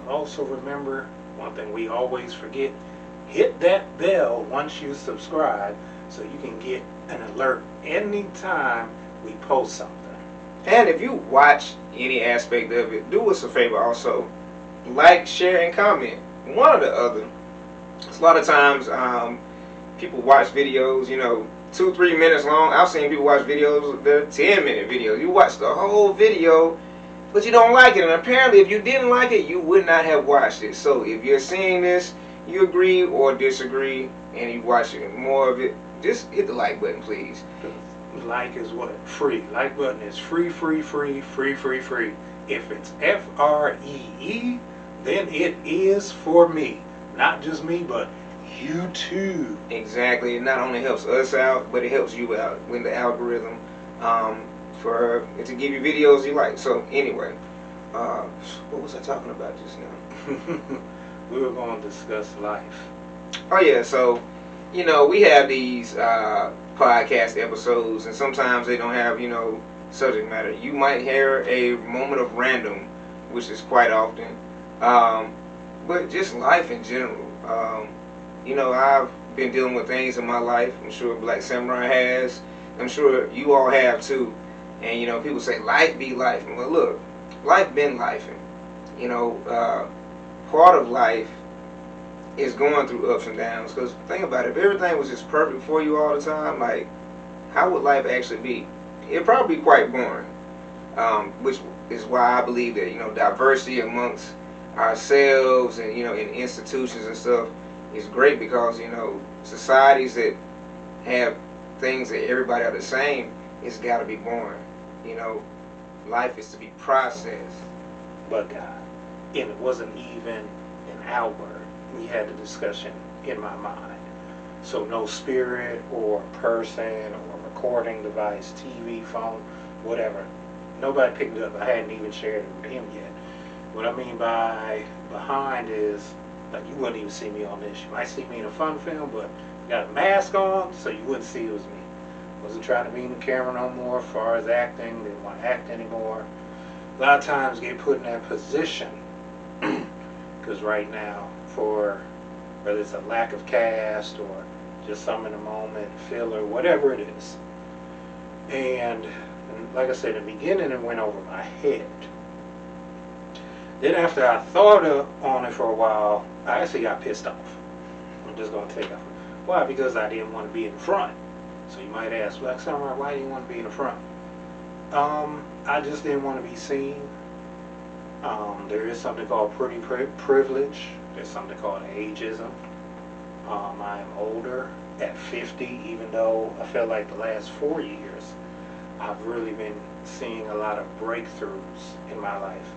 Also remember, one thing we always forget, hit that bell once you subscribe so you can get an alert anytime we post something. And if you watch any aspect of it, do us a favor also. Like, share, and comment. One or the other. It's a lot of times people watch videos, 2-3 minutes long. I've seen people watch videos that are 10-minute videos. You watch the whole video, but you don't like it. And apparently if you didn't like it, you would not have watched it. So if you're seeing this, you agree or disagree, and you watch more of it, just hit the like button, please. Like is what? Free. Like button is free, free, free, free, free, free. If it's FREE, then it is for me. Not just me, but you too. Exactly. It not only helps us out, but it helps you out with the algorithm for to give you videos you like. So anyway, what was I talking about just now? We were going to discuss life. Oh yeah, so we have these podcast episodes, and sometimes they don't have subject matter. You might hear a moment of random, which is quite often, but just life in general. I've been dealing with things in my life. I'm sure Black Samurai has. I'm sure you all have too. And people say life be life. Well, look, life been life. Part of life is going through ups and downs. Because think about it, if everything was just perfect for you all the time, like, how would life actually be? It'd probably be quite boring. Which is why I believe that diversity amongst ourselves and in institutions and stuff is great, because societies that have things that everybody are the same, it's got to be boring. Life is to be processed. But and it wasn't even an outward. We had the discussion in my mind. So no spirit or person or recording device, TV, phone, whatever. Nobody picked it up. I hadn't even shared it with him yet. What I mean by behind is, like, you wouldn't even see me on this. You might see me in a fun film, but I got a mask on, so you wouldn't see it was me. Wasn't trying to be in the camera no more as far as acting. Didn't want to act anymore. A lot of times get put in that position because right now, for whether it's a lack of cast or just some in the moment, filler, whatever it is. And like I said in the beginning, it went over my head. Then after I thought on it for a while, I actually got pissed off. I'm just going to take off. Why? Because I didn't want to be in front. So you might ask, Black Samurai, why do you want to be in the front? I just didn't want to be seen. There is something called pretty privilege. There's something called ageism. I am older at 50, even though I feel like the last 4 years I've really been seeing a lot of breakthroughs in my life.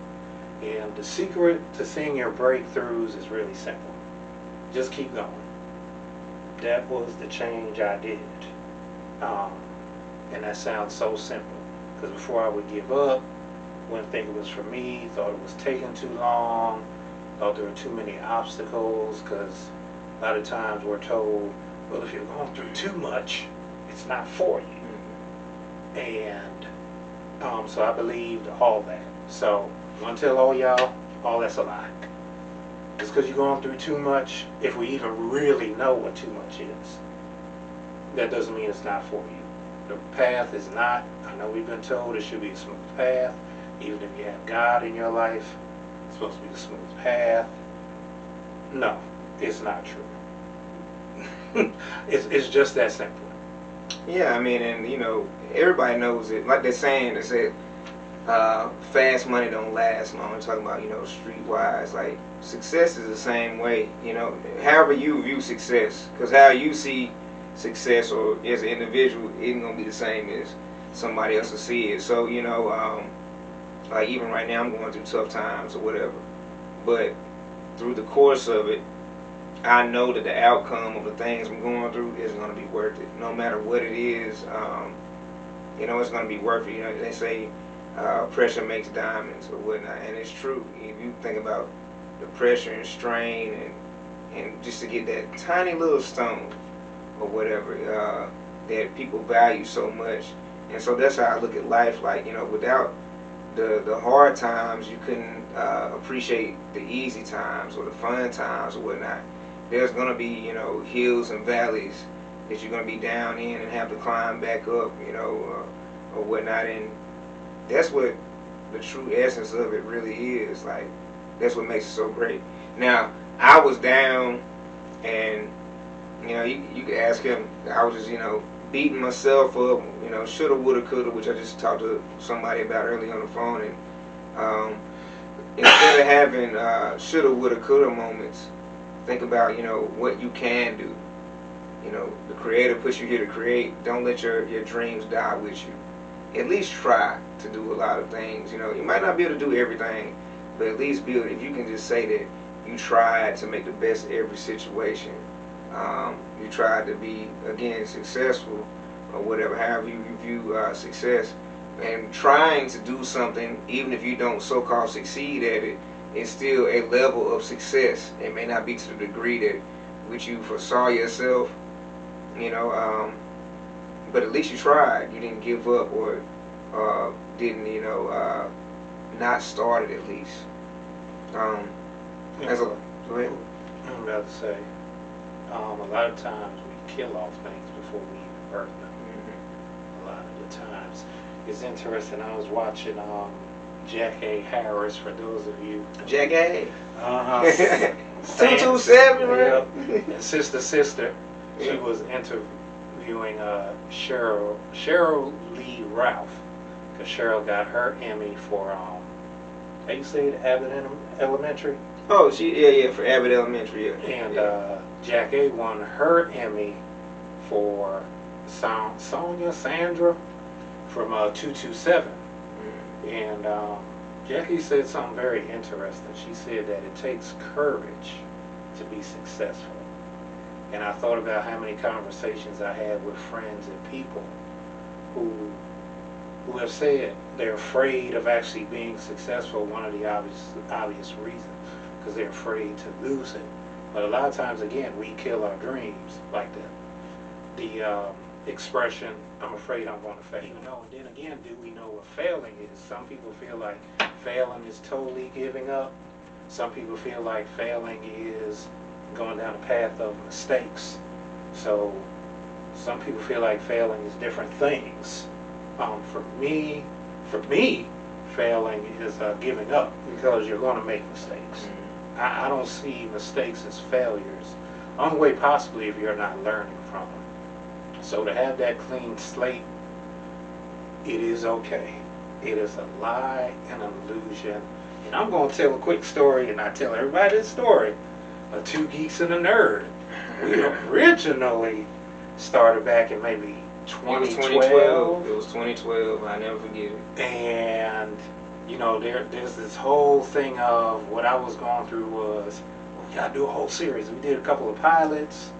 And the secret to seeing your breakthroughs is really simple. Just keep going. That was the change I did. And that sounds so simple. Because before I would give up, wouldn't think it was for me, thought it was taking too long, thought there were too many obstacles, because a lot of times we're told, well, if you're going through too much, it's not for you. And so I believed all that. So I want to tell all y'all, all that's a lie. Just because you're going through too much, if we even really know what too much is, that doesn't mean it's not for you. The path is not, I know we've been told it should be a smooth path. Even if you have God in your life, it's supposed to be a smooth path. No, it's not true. It's just that simple. Yeah, I mean, and everybody knows it. Like they're saying, they said, fast money don't last long. I'm talking about, streetwise. Like, success is the same way, however you view success. Because how you see success or as an individual isn't going to be the same as somebody else will see it. So, like even right now I'm going through tough times or whatever. But through the course of it, I know that the outcome of the things I'm going through is going to be worth it. No matter what it is, it's going to be worth it. They say pressure makes diamonds or whatnot, and it's true. If you think about the pressure and strain and just to get that tiny little stone or whatever that people value so much. And so that's how I look at life. Like, without the hard times, you couldn't appreciate the easy times or the fun times or whatnot. There's gonna be, hills and valleys that you're gonna be down in and have to climb back up, or whatnot. And that's what the true essence of it really is. Like, that's what makes it so great. Now, I was down, and you could ask him. I was just, beating myself up, shoulda, woulda, coulda, which I just talked to somebody about earlier on the phone. And instead of having shoulda, woulda, coulda moments, think about, what you can do. The Creator puts you here to create. Don't let your dreams die with you. At least try to do a lot of things. You might not be able to do everything, but at least build. If you can just say that you tried to make the best of every situation, you tried to be, again, successful, or whatever, however you view success, and trying to do something, even if you don't so-called succeed at it, is still a level of success. It may not be to the degree that which you foresaw yourself, but at least you tried. You didn't give up, or didn't, not start it at least. Go ahead. I'm about to say, a lot of times we kill off things before we even birth them. A lot of the times. It's interesting. I was watching Jack A. Harris, for those of you. Jack A. 227, right? And Sister. She was interviewing Cheryl Lee Ralph, because Cheryl got her Emmy for how you say it, Abbott Elementary. Oh, for Abbott Elementary, yeah. And Jack A won her Emmy for Sandra from 227. And Jackie said something very interesting. She said that it takes courage to be successful. And I thought about how many conversations I had with friends and people who have said they're afraid of actually being successful. One of the obvious reasons, because they're afraid to lose it. But a lot of times, again, we kill our dreams, like the expression, I'm afraid I'm going to fail. And then again, do we know what failing is? Some people feel like failing is totally giving up. Some people feel like failing is going down a path of mistakes. So some people feel like failing is different things. For me, failing is giving up, because you're going to make mistakes. I don't see mistakes as failures. Only way possibly if you're not learning from them. So to have that clean slate, it is okay. It is a lie and an illusion. And I'm going to tell a quick story, and I tell everybody this story of Two Geeks and a Nerd. We originally started back in maybe 2012. It was 2012. I never forget it. And there's this whole thing of what I was going through was, we gotta do a whole series. We did a couple of pilots,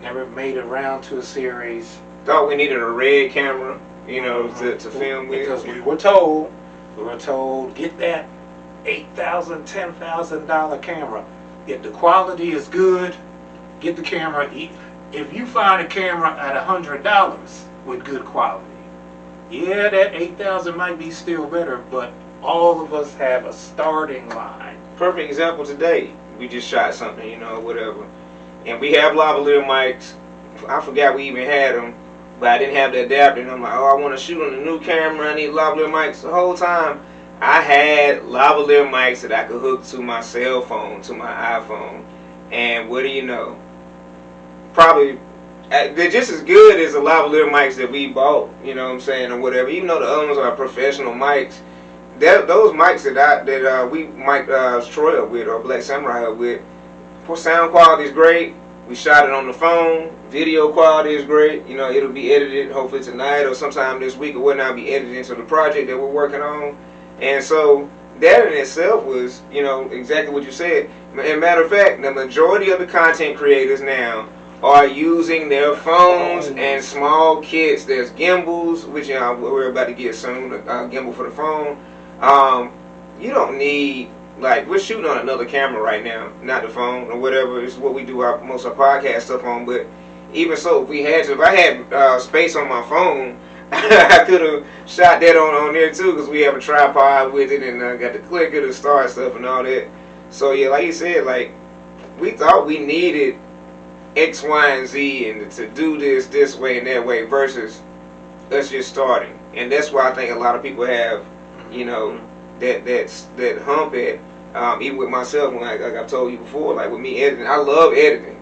never made it around to a series. Thought we needed a red camera, to film with. Because we were told, get that $8,000, $10,000 camera. If the quality is good, get the camera. If you find a camera at $100 with good quality, yeah, that $8,000 might be still better, but all of us have a starting line. Perfect example today. We just shot something, whatever. And we have lavalier mics. I forgot we even had them, but I didn't have the adapter. And I'm like, I want to shoot on the new camera. I need lavalier mics. The whole time, I had lavalier mics that I could hook to my cell phone, to my iPhone. And what do you know? Probably they're just as good as the lavalier mics that we bought, or whatever. Even though the other ones are professional mics, those mics that we mic'd Troy up with, or Black Samurai up with, sound quality is great. We shot it on the phone. Video quality is great. It'll be edited hopefully tonight or sometime this week or whatnot. Be edited into the project that we're working on. And so that in itself was, exactly what you said. And matter of fact, the majority of the content creators now are using their phones and small kits. There's gimbals, which we're about to get soon, a gimbal for the phone. You don't need, we're shooting on another camera right now, not the phone or whatever. It's what we do most of our podcast stuff on. But even so, if I had space on my phone, I could have shot that on there too, because we have a tripod with it and got the clicker to start stuff and all that. So yeah, like you said, like we thought we needed X, Y, and Z and to do this way and that way versus us just starting. And that's why I think a lot of people have, you know, that hump at. Even with myself, when like I've told you before, like with me editing, I love editing.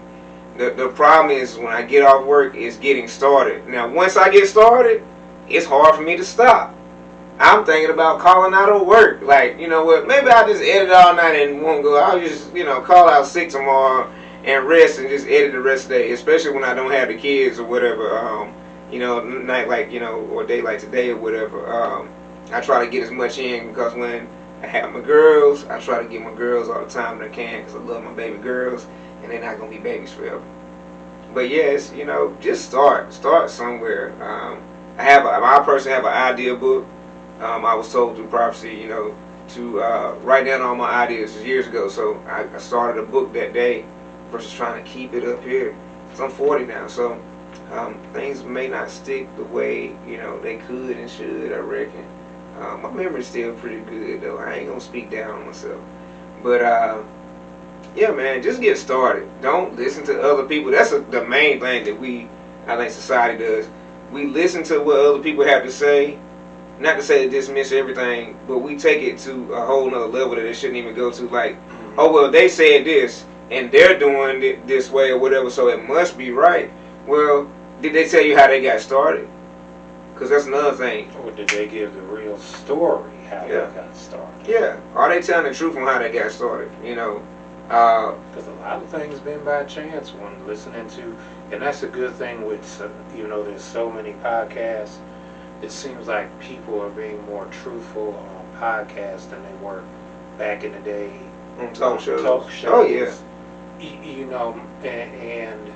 The problem is when I get off work, is getting started. Now, once I get started, it's hard for me to stop. I'm thinking about calling out of work. Like, you know what, maybe I'll just edit all night and won't go. I'll just, you know, call out sick tomorrow and rest and just edit the rest of the day, especially when I don't have the kids or whatever, you know, night like, you know, or day like today or whatever. I try to get as much in because when I have my girls, I try to get my girls all the time that I can because I love my baby girls and they're not going to be babies forever. But yes, you know, just start somewhere. I personally have an idea book. I was told through prophecy, you know, to write down all my ideas years ago. So I started a book that day versus trying to keep it up here. Because I'm 40 now, so things may not stick the way, you know, they could and should, I reckon. My memory's still pretty good, though. I ain't going to speak down on myself. But, yeah, man, just get started. Don't listen to other people. That's the main thing that I think society does. We listen to what other people have to say. Not to say to dismiss everything, but we take it to a whole nother level that it shouldn't even go to. Like, oh, well, they said this, and they're doing it this way or whatever, so it must be right. Well, did they tell you how they got started? Because that's another thing. Or did they give the real story how they got started? Yeah. Are they telling the truth on how they got started? You know? Because a lot of things been by chance when listening to, and that's a good thing with, you know, there's so many podcasts. It seems like people are being more truthful on podcasts than they were back in the day. Talk shows. Oh, yeah. You know, and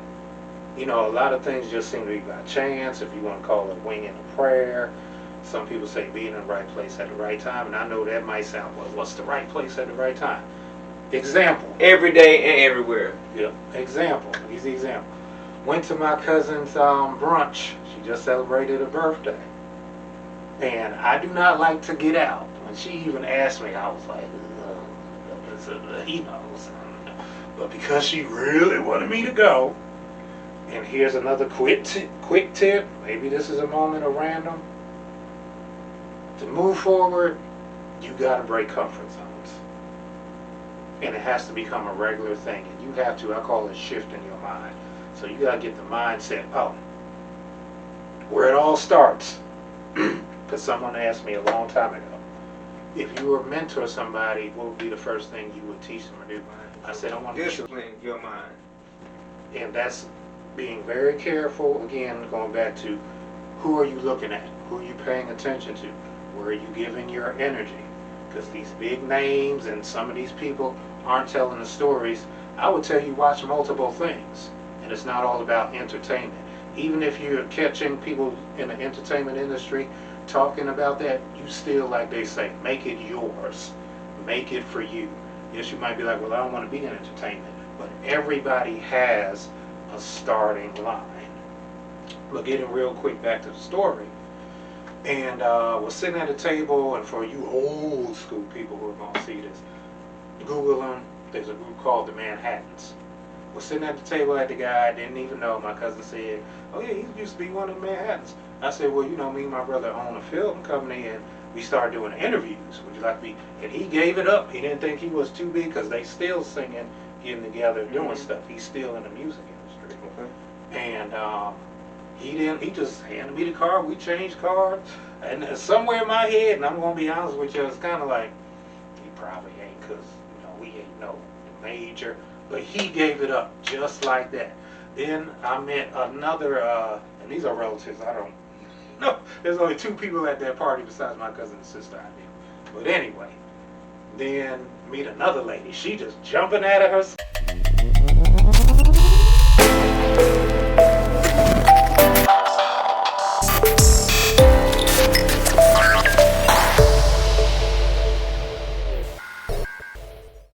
you know, a lot of things just seem to be by chance, if you want to call it winging a prayer. Some people say being in the right place at the right time, and I know that might sound, well, what's the right place at the right time? Example. Every day and everywhere. Yeah. Example. Easy example. Went to my cousin's brunch. She just celebrated her birthday. And I do not like to get out. When she even asked me, I was like, he knows. But because she really wanted me to go, and here's another quick tip, maybe this is a moment of random. To move forward, you got to break comfort zones. And it has to become a regular thing. And you have to, I call it shifting your mind. So you got to get the mindset, oh, where it all starts. Because someone asked me a long time ago, if you were to mentor somebody, what would be the first thing you would teach them or do? I said, I want to discipline your mind. And that's being very careful, again, going back to who are you looking at? Who are you paying attention to? Where are you giving your energy? Because these big names and some of these people aren't telling the stories. I would tell you watch multiple things. And it's not all about entertainment. Even if you're catching people in the entertainment industry talking about that, you still, like they say, make it yours. Make it for you. Yes, you might be like, well, I don't want to be in entertainment. But everybody has a starting line. But getting real quick back to the story, and we're sitting at a table, and for you old school people who are going to see this, Google them. There's a group called the Manhattans. We're sitting at the table at the guy, didn't even know. My cousin said, oh yeah, he used to be one of the Manhattans. I said, well, you know, me and my brother own a film company, and we started doing interviews. Would you like to be? And he gave it up. He didn't think he was too big because they still singing, getting together, doing stuff. He's still in the music industry. Okay. And he just handed me the card. We changed cards. And somewhere in my head, and I'm going to be honest with you, it's kind of like, he probably ain't because, you know, we ain't no major. But he gave it up just like that. Then I met another, and these are relatives, I don't know. There's only 2 people at that party besides my cousin and sister I knew. But anyway, then meet another lady. She just jumping out of her